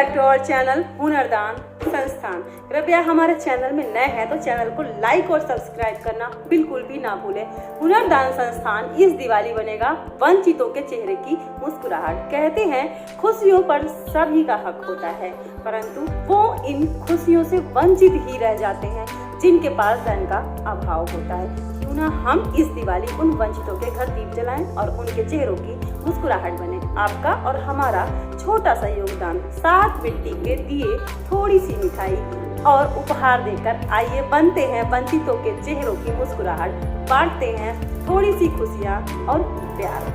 Back to our channel हुनरदान Sansthan. कृपया हमारे channel में नए हैं तो चैनल को लाइक और सब्सक्राइब करना बिल्कुल भी ना भूलें। हुनरदान संस्थान इस दिवाली बनेगा वंचितों के चेहरे की मुस्कुराहट। कहते हैं खुशियों पर सभी का हक होता है, परंतु वो इन खुशियों से वंचित ही रह जाते हैं जिनके पास धन का अभाव होता है। क्यों ना हम इस दिवाली उन वंचितों के घर दीप जलाएं और उनके चेहरों की मुस्कुराहट बने। आपका और हमारा छोटा सा योगदान 7 मिट्टी के दिए, थोड़ी सी मिठाई और उपहार देकर आइए बनते हैं वंचितों के चेहरों की मुस्कुराहट, बांटते हैं थोड़ी सी खुशियाँ और प्यार।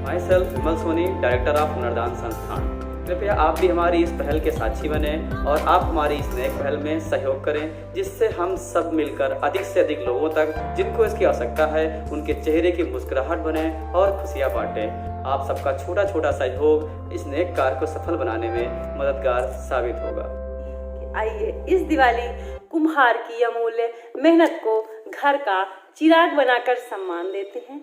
Myself Vimal Soni, director of Hunardan Sansthan. कृपया आप भी हमारी इस पहल के साक्षी बने और आप हमारी इस नेक पहल में सहयोग करें, जिससे हम सब मिलकर अधिक से अधिक लोगों तक जिनको इसकी आवश्यकता है उनके चेहरे की मुस्कुराहट बने और खुशियाँ बांटें। आप सबका छोटा छोटा सहयोग इस नेक कार्य को सफल बनाने में मददगार साबित होगा। आइए इस दिवाली कुम्हार की अमूल्य मेहनत को घर का चिराग बनाकर सम्मान देते हैं।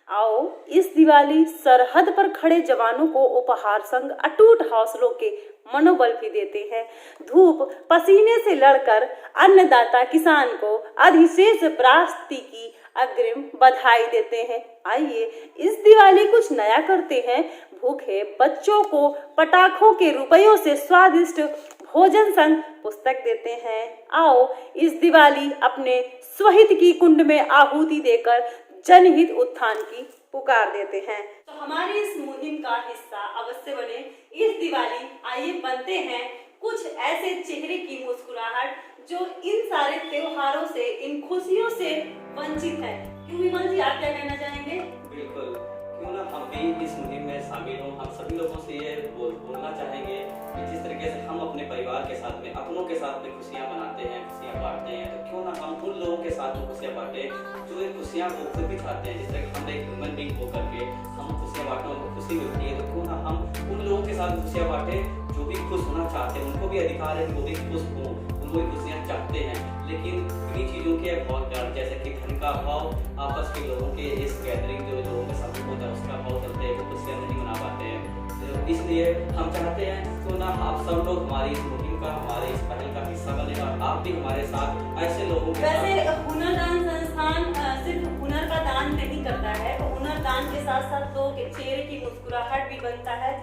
आओ इस दिवाली सरहद पर खड़े जवानों को उपहार संग अटूट हौसलों के मनोबल भी देते हैं। धूप पसीने से लड़कर अन्नदाता किसान को अधिशेष प्राप्ति की अग्रिम बधाई देते हैं। आइए इस दिवाली कुछ नया करते हैं। भूखे बच्चों को पटाखों के रुपयों से स्वादिष्ट भोजन संग पुस्तक देते हैं। आओ इस दिवाली अपने स्वहित की कुंड में आहुति देकर जनहित उत्थान की पुकार देते हैं। तो हमारी इस मुहिम का हिस्सा अवश्य बने। इस दिवाली आइए बनते हैं कुछ ऐसे चेहरे की मुस्कुराहट जो इन सारे त्योहारों से, इन खुशियों से वंचित है। क्यों विमल जी, आप क्या कहना चाहेंगे? बिल्कुल, क्यों ना हम भी इस मुहिम में शामिल हों। हम सभी लोगों से ये बोलना चाहेंगे कि जिस तरीके से हम अपने परिवार के साथ में, अपनों के साथ में खुशियाँ मनाते हैं, खुशियाँ बांटते हैं, तो क्यों ना हम उन लोगों के साथ में खुशियाँ बांटें जो ये खुशियाँ वो खुद भी चाहते हैं। जिस तरह हम एक ह्यूमन बीइंग होकर के हम खुशियाँ बांटने, उनको खुशी मिलती है, तो क्यों ना हम उन लोगों के साथ खुशियाँ बांटें जो भी खुश होना चाहते हैं। उनको भी अधिकार है कि वो भी खुश हों, उनको भी खुशियाँ चाहते हैं, लेकिन इन्हीं चीज़ों के अभाव जैसे कि धन का अभाव, आपस के लोगों के इस गैदरिंग जो लोगों का समूह होता है उसका अभाव चलते हैं, वो खुशियाँ नहीं मना पाते हैं। तो इसलिए हम चाहते हैं तो ना आप सब लोग हमारी इस मुहिम का, हमारे इस पहल का हिस्सा बने और आप भी हमारे साथ ऐसे लोगों के वैसे हुनरदान संस्थान सिर्फ हुनर का दान नहीं करता है, तो हुनर दान के साथ साथ लोग के चेहरे की मुस्कुराहट भी बनता है,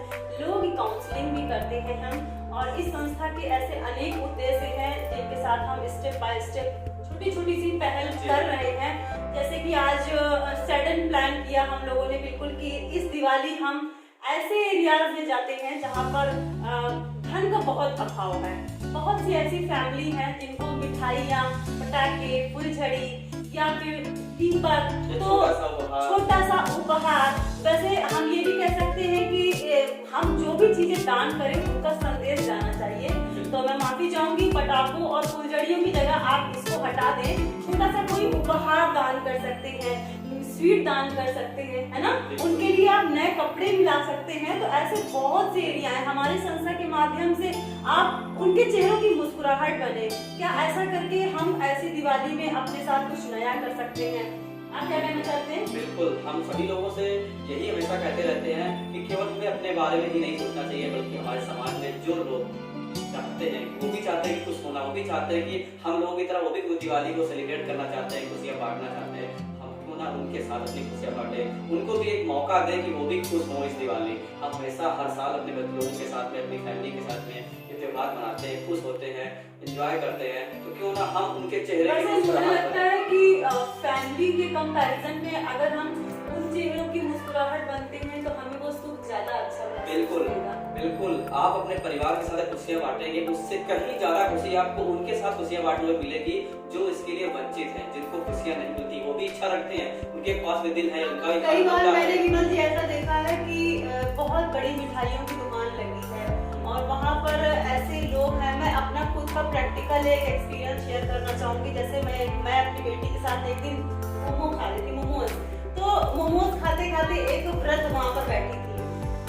लोग काउंसलिंग भी करते हैं हम। और इस संस्था के ऐसे अनेक उद्देश्य हैं जिनके साथ हम स्टेप बाय स्टेप छोटी छोटी सी पहल कर रहे हैं। जैसे कि आज सडन प्लान किया हम लोगों ने बिल्कुल कि इस दिवाली हम ऐसे एरियाज में जाते हैं जहाँ पर धन का बहुत अभाव है। बहुत सी ऐसी फैमिली हैं जिनको मिठाइयाँ, पटाखे, फुलझड़ी या फिर दीपक, तो छोटा सा उपहार। वैसे हम ये भी कह सकते हैं कि हम जो भी चीजें दान करें उनका संदेश जाना चाहिए। तो मैं माफी चाहूंगी, पटाखों और फुलझड़ियों की जगह आप इसको हटा दें, छोटा सा कोई उपहार दान कर सकते हैं, स्वीट दान कर सकते हैं, है ना। उनके लिए आप नए कपड़े भी ला सकते हैं। तो ऐसे बहुत से एरिया है, हमारी संस्था के माध्यम से आप उनके चेहरों की मुस्कुराहट बने। क्या ऐसा करके हम ऐसी दिवाली में अपने साथ कुछ नया कर सकते हैं? आप क्या कहना चाहते हैं? बिल्कुल, हम सभी लोगों से यही हमेशा कहते रहते हैं कि केवल हमें अपने बारे में ही नहीं सोचना चाहिए, बल्कि हमारे समाज में जो लोग चाहते हैं, वो भी चाहते हैं कि खुश होना, वो भी चाहते हैं कि हम लोगों की तरह वो भी दिवाली को सेलिब्रेट करना चाहते हैं, खुशियाँ बांटना चाहते हैं। हम क्यों ना उनके साथ अपनी खुशियाँ बांटें, उनको भी एक मौका दें कि वो भी खुश हों इस दिवाली। हम हमेशा हर साल अपने लोगों के साथ में, अपनी फैमिली के साथ में ये त्योहार मनाते हैं, खुश होते हैं, एंजॉय करते हैं, तो क्यों ना हम उनके चेहरे की मुझे लगता है कि फैमिली के कंपैरिजन में अगर हम उन चेहरों की मुस्कुराहट बनते हैं तो हमें वो सुख ज्यादा अच्छा लगता है। बिल्कुल बिल्कुल, आप अपने परिवार के साथ खुशियाँ बांटेंगे, उससे कहीं ज्यादा खुशी आपको उनके साथ खुशियाँ बांटने में मिलेगी जो इसके लिए वंचित हैं, जिनको खुशियाँ नहीं मिलती। वो भी इच्छा रखते हैं, उनके पास में दिल है, उनका कई बार मैंने विमल जी ऐसा देखा है कि बहुत बड़ी मिठाइयों की दुकान लगी है और वहाँ पर ऐसे लोग हैं। मैं अपना खुद का प्रैक्टिकल एक एक्सपीरियंस शेयर करना चाहूंगी। जैसे मैं अपनी बेटी के साथ एक दिन मोमो खा रही थी, मोमोज। तो मोमोज खाते खाते एक व्रत वहाँ पर बैठी थी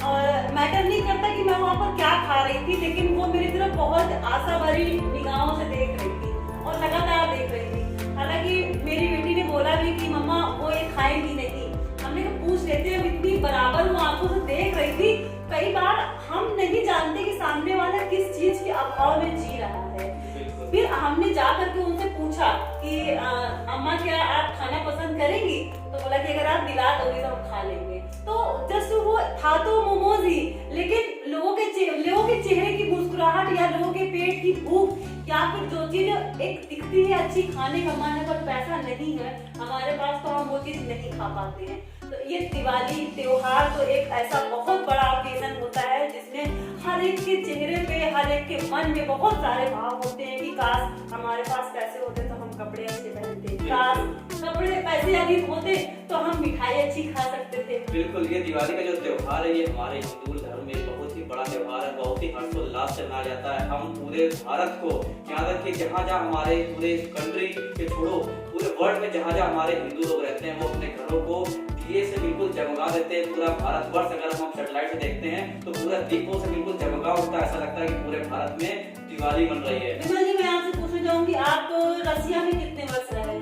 और मैटर नहीं करता कि मैं वहाँ पर क्या खा रही थी, लेकिन वो मेरी तरफ बहुत आशा भरी निगाहों से देख रही थी और लगातार देख रही थी। हालांकि मेरी बेटी ने बोला भी कि मम्मा वो ये खाएंगी नहीं। हमने कहा पूछ लेते हैं, इतनी बराबर वो आंखों से देख रही थी। कई कई बार हम नहीं जानते कि सामने वाला किस चीज के अभाव में जी रहा है। बिल्कुल। फिर हमने जा करके उनसे पूछा कि अम्मा क्या आप खाना पसंद करेंगी? तो बोला कि अगर आप दिला दोगे तो हम खा लेंगे। तो जस्ट वो था तो मोमोज ही, लेकिन लोगों के चेहरे की मुस्कुराहट या लोगों के पेट की भूख या फिर जो चीज एक दिखती है अच्छी खाने का मन है पर पैसा नहीं है हमारे पास, तो हम वो चीज नहीं खा पाते हैं। तो ये दिवाली त्योहार तो एक ऐसा बहुत बड़ा ओकेजन होता है जिसमें हर एक के चेहरे पे, हर एक के मन में बहुत सारे भाव होते हैं कि काश हमारे पास पैसे होते तो हम कपड़े अच्छे पहनते, काश कपड़े पैसे अधिक होते तो हम मिठाई अच्छी खा सकते थे। बिल्कुल, ये दिवाली का जो त्योहार है ये हमारे हिंदू धर्म में बहुत ही बड़ा त्योहार है, बहुत ही हर्षोल्लास से मनाया जाता है। हम पूरे भारत को, यहाँ तक कि जहाँ जहाँ हमारे पूरे कंट्री के छोड़ो पूरे वर्ल्ड में जहाँ जहाँ हमारे हिंदू लोग रहते हैं वो अपने घरों को दिए से बिल्कुल जगमगा देते हैं। पूरा भारतवर्ष अगर हम सैटेलाइट से देखते हैं तो पूरा दीपों से बिल्कुल जगमगा उठता है, ऐसा लगता है कि पूरे भारत में दिवाली बन रही है। विमल जी, मैं आपसे पूछना चाहूंगी, आप रसिया में कितने वर्ष रहे?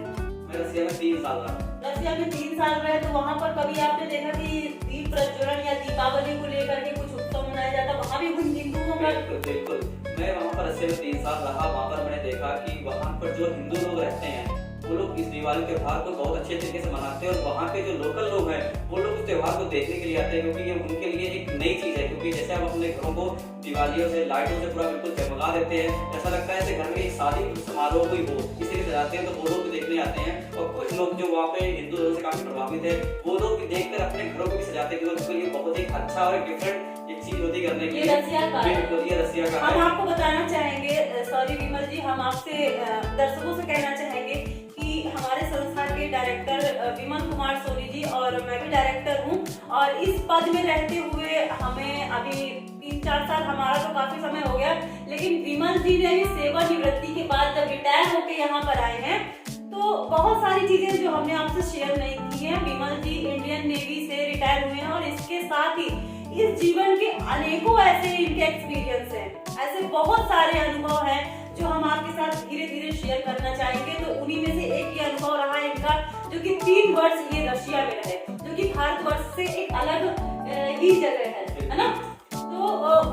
मैं रसिया में 3 साल रहा। रसिया में 3 साल रहे, तो वहाँ पर कभी आपने देखा कि दीप प्रज्वलन या दीपावली को लेकर के कुछ उत्सव मनाया जाता? वहाँ भी कुछ हिंदुओं का? बिल्कुल, मैं वहाँ पर रसिया में 3 साल रहा। वहाँ पर मैंने देखा कि वहाँ पर जो हिंदू लोग रहते हैं वो लोग इस दिवाली त्योहार को बहुत अच्छे तरीके से मनाते हैं, और वहाँ के जो लोकल लोग हैं वो लोग इस त्योहार को देखने के लिए आते हैं, क्योंकि ये उनके लिए एक नई चीज है। क्योंकि जैसे हम अपने घरों को दिवालियों से, लाइटों से पूरा बिल्कुल जगमगा देते हैं, ऐसा लगता है जैसे घर में एक शादी समारोह कोई हो, इसीलिए सजाते हैं, तो वो लोग भी देखने आते हैं। और कुछ लोग जो वहाँ पे हिंदू धर्म से काफी प्रभावित है वो लोग भी देखकर अपने घरों को भी सजाते हैं, क्योंकि उनको ये बहुत ही अच्छा और डिफरेंट एक चीज होती करने की। ये रसिया का है। बिल्कुल, ये रसिया का हम है। आपको बताना चाहेंगे, सॉरी विमल जी, हम आपसे दर्शकों से कहना चाहेंगे कि हमारे संस्था के डायरेक्टर विमल कुमार सोनी जी और मैं भी डायरेक्टर हूँ, और इस पद में रहते हुए हमें अभी 3-4 साल, हमारा तो काफी समय हो गया, लेकिन विमल जी ने भी सेवानिवृत्ति के बाद जब रिटायर होकर यहाँ पर आए हैं तो बहुत सारी चीजें जो हमने आपसे शेयर नहीं की है। विमल जी इंडियन नेवी से रिटायर हुए हैं और इसके साथ ही इस जीवन के अनेकों ऐसे इनके एक्सपीरियंस हैं, ऐसे बहुत सारे अनुभव हैं जो हम आपके साथ धीरे धीरे शेयर करना चाहेंगे। तो उन्हीं में से एक ये अनुभव रहा है इनका, जो कि 3 वर्ष ये रशिया में रहे, जो कि भारतवर्ष से एक अलग ही जगह है ना। तो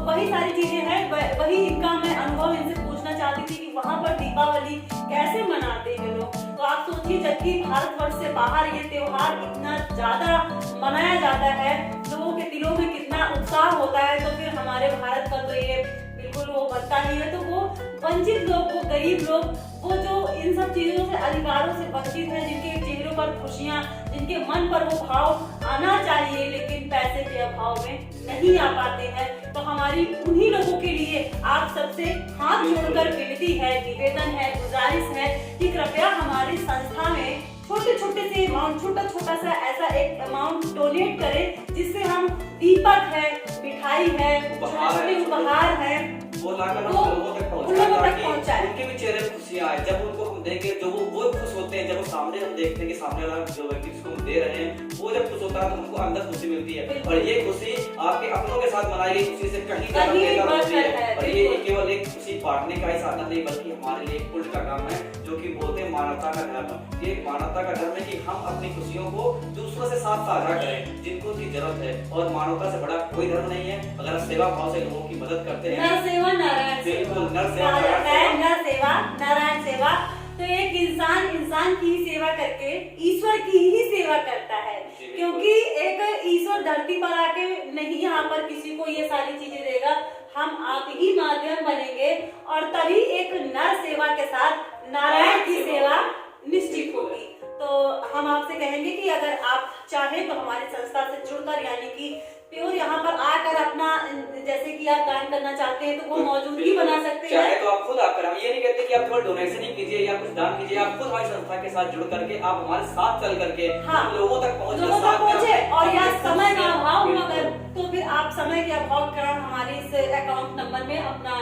वही सारी चीजें हैं, वही इनका मैं अनुभव इनसे पूछना चाहती थी कि वहाँ पर दीपावली कैसे मनाते हैं लोग। तो आप सोचिए, जबकि भारतवर्ष से बाहर ये त्योहार इतना ज्यादा मनाया जाता है, लोगों के दिलों में कितना उत्साह होता है, तो फिर हमारे भारत का तो ये बिल्कुल वो बनता नहीं है। तो वो वंचित लोग, वो गरीब लोग, वो जो इन सब चीजों से, अधिकारों से वंचित है, जिनके चेहरों पर खुशियां, जिनके मन पर वो भाव आना चाहिए लेकिन पैसे के अभाव में नहीं आ पाते हैं, तो हमारी उन्हीं लोगों के लिए आप सबसे हाथ जोड़कर विनती है, निवेदन है, गुजारिश है कि कृपया हमारी संस्था में छोटे छोटे से अमाउंट, छोटा सा ऐसा एक अमाउंट डोनेट करें, जिससे हम दीपक है, मिठाई है, छोटे उपहार है, वो लाकर हम लोगों तक पहुंचाएं, उनके भी चेहरे पे खुशियां आए। जब उनको हम देंगे जो वो खुश होते हैं, जब वो सामने हम देखते हैं कि सामने वाला जो व्यक्ति जिसको हम दे रहे हैं वो जब खुश होता है तो हमको अंदर खुशी मिलती है, और ये खुशी आपके अपनों के साथ मनाई गई खुशी से कहीं ज्यादा बेहतर होती है। और ये केवल एक खुशी बांटने का ही साधन नहीं, बल्कि हमारे लिए एक पुण्य का काम है, जो कि बोलते हैं मानवता का धर्म। ये मानवता का धर्म है कि हम अपनी खुशियों को दूसरों से साथ साझा करें जिनको की जरूरत है, और मानवता से बड़ा कोई धर्म नहीं है। अगर आप सेवा भाव से लोगों की मदद करते हैं, नर सेवा नारायण सेवा, तो एक इंसान की ही सेवा करके ईश्वर की ही सेवा करता है, क्योंकि एक ईश्वर धरती पर आके नहीं यहाँ पर किसी को ये सारी चीजें देगा, हम आप ही माध्यम बनेंगे, और तभी एक नर सेवा के साथ नारायण की सेवा निश्चित होगी। तो हम आपसे कहेंगे कि अगर आप चाहें तो हमारी संस्था से जुड़कर, यानी कि प्योर यहाँ पर आकर अपना, जैसे कि आप दान करना चाहते हैं तो वो मौजूदगी बना सकते हैं। चाहे तो आप खुद आप करें, ये नहीं कहते कि आप केवल डोनेशन ही कीजिए या कुछ दान कीजिए, आप खुद हमारी संस्था के साथ जुड़ करके, आप हमारे साथ चल करके लोगों तक पहुंचे, और या समय का अभाव हो अगर, तो फिर आप समय के अभाव के कारण हमारे इस अकाउंट नंबर में अपना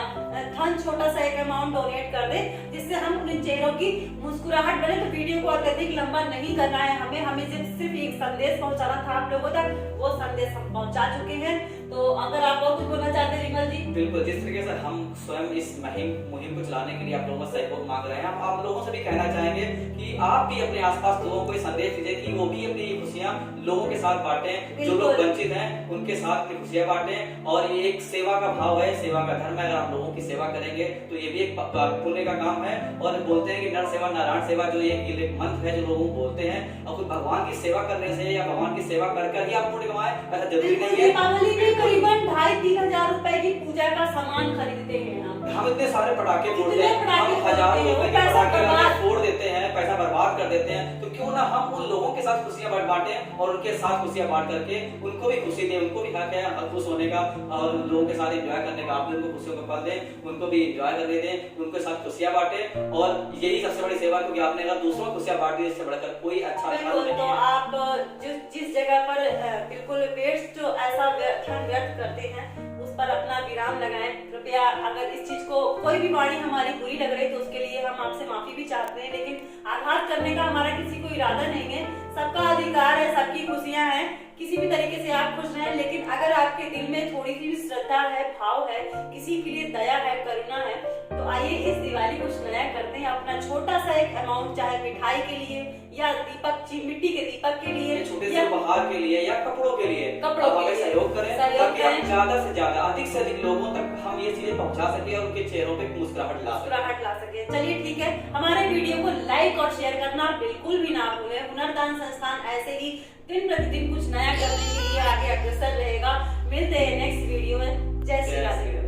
धन, छोटा सा एक अमाउंट डोनेट कर दे, जिससे हम उन चेहरों की मुस्कुराहट बने। तो वीडियो को अत्यधिक लंबा नहीं करना है हमें सिर्फ एक संदेश पहुंचाना था आप लोगों तक, वो संदेश हम पहुंचा चुके हैं। तो अगर आप और कुछ बोलना चाहते हैं विमल जी। बिल्कुल, जिस तरीके से हम स्वयं इस मुहिम को चलाने के लिए आप लोगों से सहयोग मांग रहे हैं, हम आप लोगों से भी कहना चाहेंगे कि आप भी अपने आसपास लोगों को संदेश दीजिए कि वो भी अपनी खुशियां लोगों के साथ बांटें, जो लोग वंचित हैं उनके साथ अपनी खुशियां बांटें। और ये एक सेवा का भाव है, सेवा का धर्म है। अगर आप लोगों की सेवा करेंगे तो ये भी एक पुण्य का काम है। और बोलते हैं कि नर सेवा नारायण सेवा, जो एक मंत्र है जो लोग बोलते हैं, और कुछ भगवान की सेवा करने से या भगवान की सेवा कर ही आप पुण्य कमाएं, ऐसा जरूरी नहीं है। दीपावली में करीबन 2,500-3 हजार रुपए की पूजा का सामान खरीदते हैं हम इतने सारे पटाखे फोड़ते हैं, हम हजारों रुपए के पटाखे फोड़ देते हैं, पैसा बर्बाद कर देते हैं। तो क्यों ना हम उन लोगों के साथ खुशियां बांटें और उनके साथ खुशियां बांट करके उनको भी खुशी दें, उनको भी हक है खुश होने का और लोगों के साथ एंजॉय करने का। आप उनको खुशियों का पल दें, उनको भी एंजॉय करने दें, उनके साथ खुशियां बांटें। और यही सबसे बड़ी सेवा, क्योंकि आपने अगर दूसरों को खुशियां बांट दी, इससे बढ़कर कोई अच्छा नहीं है। तो आप जिस जगह पर बिल्कुल वेस्ट ऐसा व्यर्थ करते हैं उस पर अपना विराम लगाएं कृपया। अगर इस चीज को कोई भी वाणी हमारी बुरी लग रही तो उसके लिए हम आपसे माफी भी चाहते हैं, लेकिन आघात करने का हमारा किसी को इरादा नहीं है। सबका अधिकार है, सबकी खुशियां हैं, किसी भी तरीके से आप खुश रहें। लेकिन अगर आपके दिल में थोड़ी सी भी श्रद्धा है, भाव है, किसी के लिए दया है, करुणा है, तो आइए इस दिवाली कुछ नया करते हैं। अपना छोटा सा एक अमाउंट, चाहे मिठाई के लिए या दीपक, मिट्टी के दीपक के लिए, छोटे से उपहार के लिए या कपड़ों के लिए सहयोग करें, ताकि हम ज्यादा से ज्यादा, अधिक से अधिक लोगों तक हम ये चीजें पहुंचा सके और उनके चेहरों पे मुस्कुराहट ला सके। चलिए ठीक है, हमारे वीडियो को लाइक और शेयर करना बिल्कुल भी ना भूलें। हुनरदान संस्थान ऐसे ही दिन प्रतिदिन कुछ नया करने के लिए आगे अग्रसर रहेगा। मिलते हैं नेक्स्ट वीडियो में। जय श्री राधे।